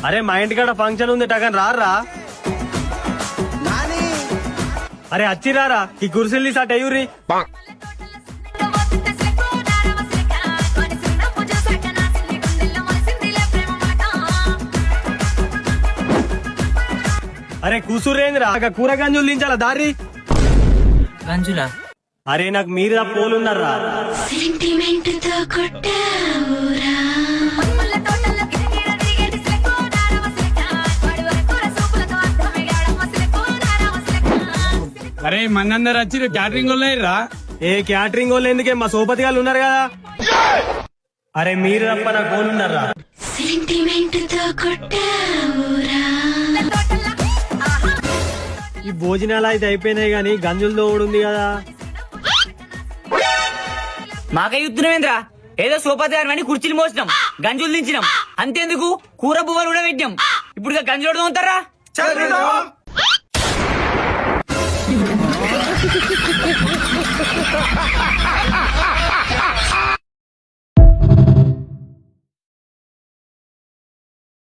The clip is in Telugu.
అరే మా ఇంటికాడ ఫంక్షన్ ఉంది టగన్ రారా. అరే అచ్చిరారా ఈ కుర్సీలు తీసి అటు అయ్యూరి. అరే కూసురేంద్రా కూర గంజులు దించాలా దారి గంజులా? అరే నాకు మీరు పోలున్నారా. సెంటిమెంట్ తో కొట్టావురా అరే మనందరు వచ్చి క్యాటరింగ్ రా. ఏ క్యాటరింగ్ వాళ్ళు ఎందుకే మా సోపతి గారు ఉన్నారు కదా. అరే మీరు తప్ప నాకు పోలున్నారా. సెంటిమెంట్ తో కొట్టావురా ఈ భోజనాలు అయితే అయిపోయినాయి గాని గంజులతో ఉంది కదా. మాకే యుద్ధమేంద్రా, ఏదో సోపతి గారు అని కుర్చీలు మోసినాం, గంజులు దించినాం, అంతేందుకు కూర బువ్వలు కూడా పెట్టాం. ఇప్పుడు గంజులు తోముతారా?